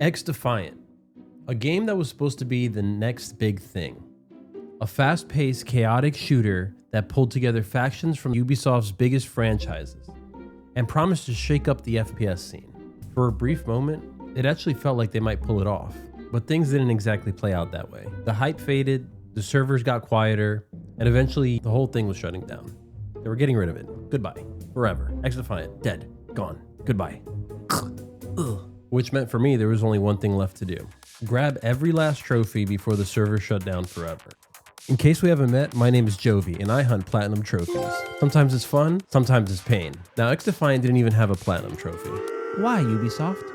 XDefiant, a game that was supposed to be the next big thing. A fast-paced, chaotic shooter that pulled together factions from Ubisoft's biggest franchises and promised to shake up the FPS scene. For a brief moment, it actually felt like they might pull it off, but things didn't exactly play out that way. The hype faded, the servers got quieter, and eventually the whole thing was shutting down. They were getting rid of it. Goodbye. Forever. XDefiant. Dead. Gone. Goodbye. Which meant for me there was only one thing left to do. Grab every last trophy before the server shut down forever. In case we haven't met, my name is Jovi and I hunt platinum trophies. Sometimes it's fun, sometimes it's pain. Now XDefiant didn't even have a platinum trophy. Why, Ubisoft?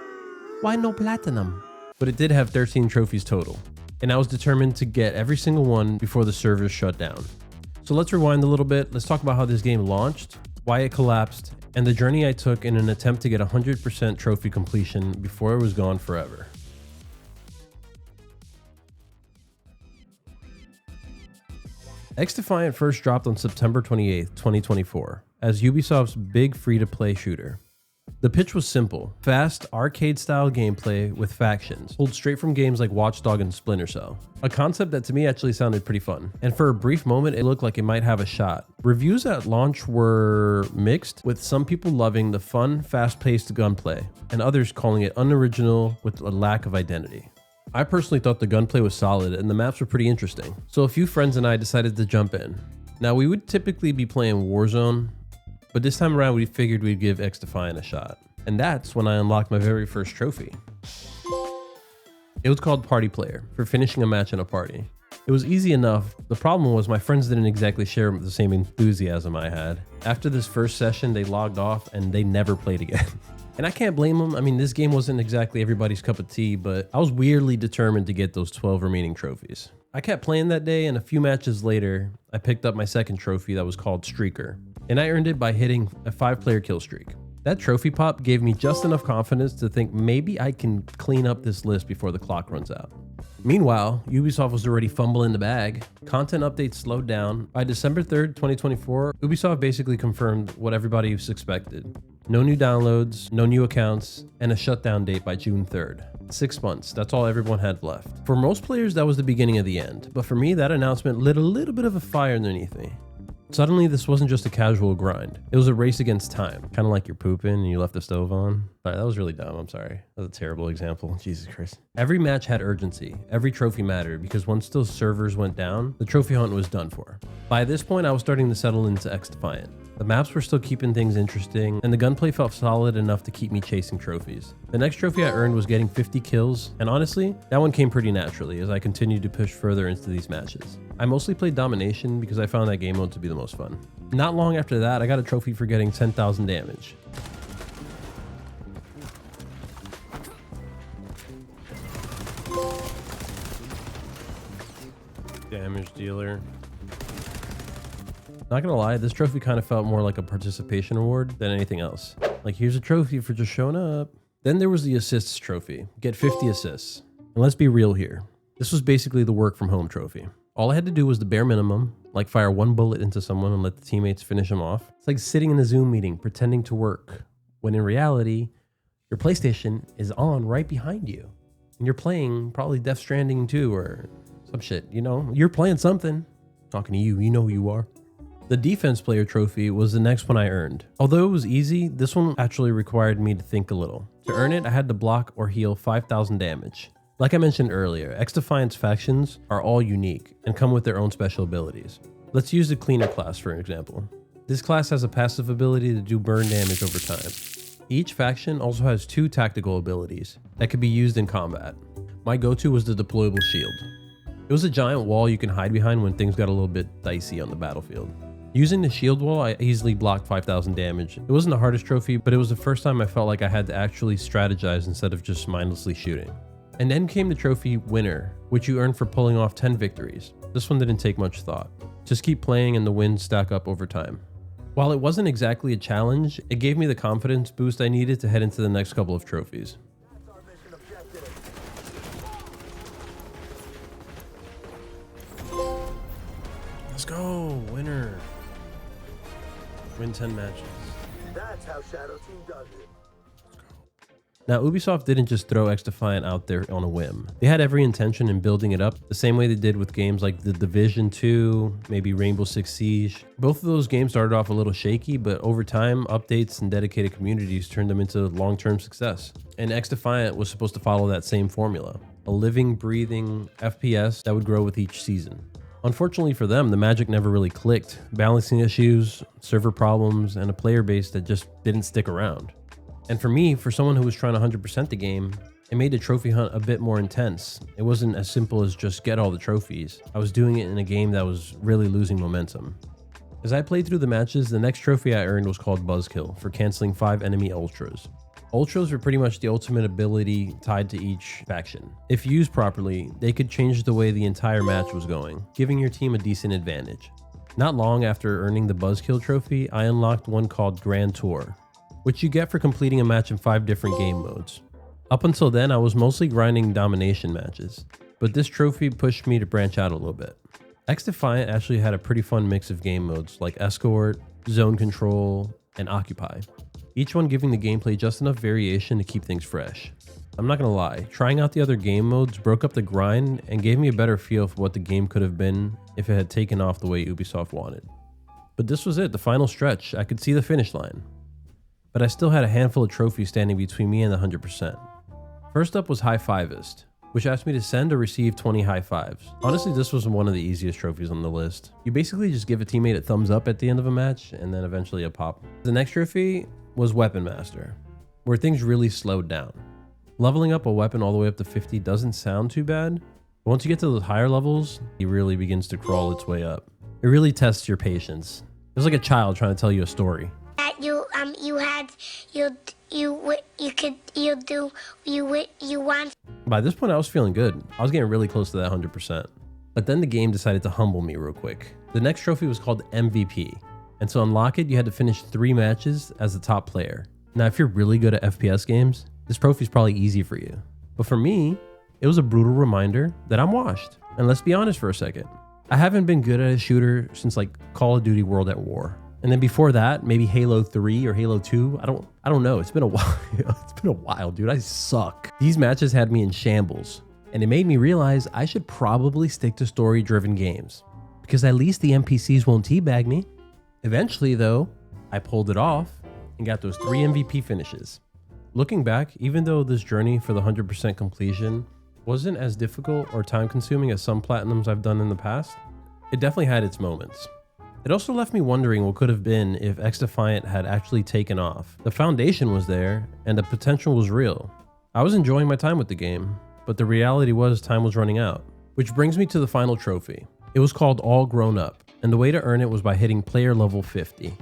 Why no platinum? But it did have 13 trophies total, and I was determined to get every single one before the servers shut down. So let's rewind a little bit. Let's talk about how this game launched, why it collapsed, and the journey I took in an attempt to get 100% trophy completion before it was gone forever. XDefiant first dropped on September 28th, 2024, as Ubisoft's big free-to-play shooter. The pitch was simple: fast, arcade-style gameplay with factions, pulled straight from games like Watch Dogs and Splinter Cell. A concept that to me actually sounded pretty fun, and for a brief moment it looked like it might have a shot. Reviews at launch were mixed, with some people loving the fun, fast-paced gunplay, and others calling it unoriginal with a lack of identity. I personally thought the gunplay was solid and the maps were pretty interesting, so a few friends and I decided to jump in. Now we would typically be playing Warzone, but this time around we figured we'd give XDefiant a shot. And that's when I unlocked my very first trophy. It was called Party Player, for finishing a match in a party. It was easy enough. The problem was my friends didn't exactly share the same enthusiasm I had. After this first session, they logged off and they never played again. And I can't blame them. I mean, this game wasn't exactly everybody's cup of tea, but I was weirdly determined to get those 12 remaining trophies. I kept playing that day, and a few matches later, I picked up my second trophy that was called Streaker, and I earned it by hitting a 5-player kill streak. That trophy pop gave me just enough confidence to think maybe I can clean up this list before the clock runs out. Meanwhile, Ubisoft was already fumbling the bag. Content updates slowed down. By December 3rd, 2024, Ubisoft basically confirmed what everybody suspected. No new downloads, no new accounts, and a shutdown date by June 3rd. 6 months, that's all everyone had left. For most players, that was the beginning of the end, but for me, that announcement lit a little bit of a fire underneath me. Suddenly, this wasn't just a casual grind. It was a race against time. Kind of like you're pooping and you left the stove on. Sorry, that was really dumb. I'm sorry. That was a terrible example. Jesus Christ. Every match had urgency. Every trophy mattered because once those servers went down, the trophy hunt was done for. By this point, I was starting to settle into XDefiant. The maps were still keeping things interesting, and the gunplay felt solid enough to keep me chasing trophies. The next trophy I earned was getting 50 kills, and honestly, that one came pretty naturally as I continued to push further into these matches. I mostly played Domination because I found that game mode to be the most fun. Not long after that, I got a trophy for getting 10,000 damage. Damage dealer. Not gonna lie, this trophy kind of felt more like a participation award than anything else. Like, here's a trophy for just showing up. Then there was the assists trophy. Get 50 assists. And let's be real here. This was basically the work from home trophy. All I had to do was the bare minimum, like fire one bullet into someone and let the teammates finish them off. It's like sitting in a Zoom meeting pretending to work, when in reality, your PlayStation is on right behind you. And you're playing probably Death Stranding 2 or some shit, you know? You're playing something. Talking to you, you know who you are. The defense player trophy was the next one I earned. Although it was easy, this one actually required me to think a little. To earn it, I had to block or heal 5,000 damage. Like I mentioned earlier, XDefiant's factions are all unique and come with their own special abilities. Let's use the Cleaner class for an example. This class has a passive ability to do burn damage over time. Each faction also has 2 tactical abilities that could be used in combat. My go-to was the deployable shield. It was a giant wall you can hide behind when things got a little bit dicey on the battlefield. Using the shield wall, I easily blocked 5,000 damage. It wasn't the hardest trophy, but it was the first time I felt like I had to actually strategize instead of just mindlessly shooting. And then came the trophy Winner, which you earn for pulling off 10 victories. This one didn't take much thought. Just keep playing and the wins stack up over time. While it wasn't exactly a challenge, it gave me the confidence boost I needed to head into the next couple of trophies. Let's go, winner. Win 10 matches. That's how Shadow Team does it. Let's go. Now, Ubisoft didn't just throw XDefiant out there on a whim. They had every intention in building it up the same way they did with games like The Division 2, maybe Rainbow Six Siege. Both of those games started off a little shaky, but over time, updates and dedicated communities turned them into long-term success. And XDefiant was supposed to follow that same formula, a living, breathing FPS that would grow with each season. Unfortunately for them, the magic never really clicked. Balancing issues, server problems, and a player base that just didn't stick around. And for me, for someone who was trying to 100% the game, it made the trophy hunt a bit more intense. It wasn't as simple as just get all the trophies. I was doing it in a game that was really losing momentum. As I played through the matches, the next trophy I earned was called Buzzkill for canceling 5 enemy ultras. Ultras were pretty much the ultimate ability tied to each faction. If used properly, they could change the way the entire match was going, giving your team a decent advantage. Not long after earning the Buzzkill trophy, I unlocked one called Grand Tour, which you get for completing a match in 5 different game modes. Up until then, I was mostly grinding domination matches, but this trophy pushed me to branch out a little bit. XDefiant actually had a pretty fun mix of game modes like Escort, Zone Control, and Occupy, each one giving the gameplay just enough variation to keep things fresh. I'm not gonna lie, trying out the other game modes broke up the grind and gave me a better feel for what the game could have been if it had taken off the way Ubisoft wanted. But this was it, the final stretch. I could see the finish line. But I still had a handful of trophies standing between me and the 100%. First up was High Fivist, which asked me to send or receive 20 high fives. Honestly, this was one of the easiest trophies on the list. You basically just give a teammate a thumbs up at the end of a match and then eventually a pop. The next trophy was Weapon Master, where things really slowed down. Leveling up a weapon all the way up to 50 doesn't sound too bad, but once you get to those higher levels, it really begins to crawl its way up. It really tests your patience. It was like a child trying to tell you a story. You want. By this point, I was feeling good. I was getting really close to that 100%. But then the game decided to humble me real quick. The next trophy was called MVP. And to unlock it, you had to finish 3 matches as the top player. Now, if you're really good at FPS games, this trophy is probably easy for you. But for me, it was a brutal reminder that I'm washed. And let's be honest for a second. I haven't been good at a shooter since like Call of Duty World at War. And then before that, maybe Halo 3 or Halo 2. I don't know. It's been a while. It's been a while, dude. I suck. These matches had me in shambles, and it made me realize I should probably stick to story-driven games because at least the NPCs won't teabag me. Eventually, though, I pulled it off and got those 3 MVP finishes. Looking back, even though this journey for the 100% completion wasn't as difficult or time-consuming as some platinums I've done in the past, it definitely had its moments. It also left me wondering what could have been if XDefiant had actually taken off. The foundation was there, and the potential was real. I was enjoying my time with the game, but the reality was time was running out. Which brings me to the final trophy. It was called All Grown Up, and the way to earn it was by hitting player level 50.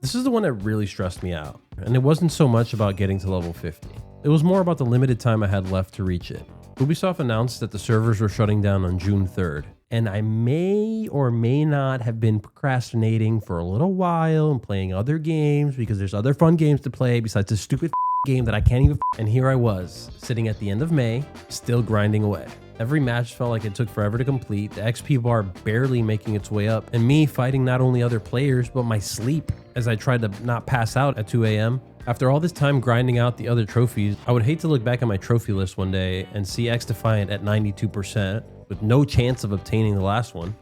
This is the one that really stressed me out, and it wasn't so much about getting to level 50. It was more about the limited time I had left to reach it. Ubisoft announced that the servers were shutting down on June 3rd. And I may or may not have been procrastinating for a little while and playing other games because there's other fun games to play besides this stupid game that I can't even. And here I was, sitting at the end of May, still grinding away. Every match felt like it took forever to complete, the XP bar barely making its way up, and me fighting not only other players, but my sleep as I tried to not pass out at 2 a.m. After all this time grinding out the other trophies, I would hate to look back at my trophy list one day and see XDefiant at 92%, with no chance of obtaining the last one.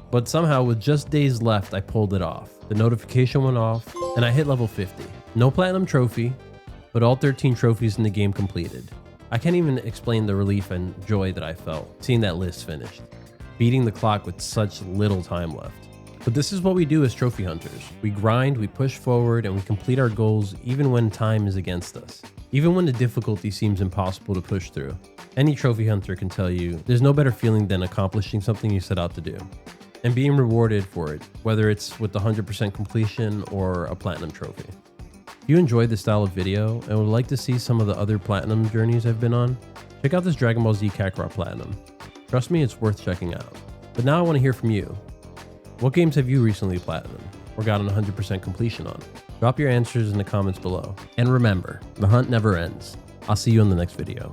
But somehow, with just days left, I pulled it off. The notification went off, and I hit level 50. No platinum trophy, but all 13 trophies in the game completed. I can't even explain the relief and joy that I felt, seeing that list finished. Beating the clock with such little time left. But this is what we do as trophy hunters. We grind, we push forward, and we complete our goals even when time is against us. Even when the difficulty seems impossible to push through. Any trophy hunter can tell you there's no better feeling than accomplishing something you set out to do and being rewarded for it, whether it's with the 100% completion or a platinum trophy. If you enjoyed this style of video and would like to see some of the other platinum journeys I've been on, check out this Dragon Ball Z Kakarot Platinum. Trust me, it's worth checking out. But now I want to hear from you. What games have you recently platinum or gotten 100% completion on? Drop your answers in the comments below. And remember, the hunt never ends. I'll see you in the next video.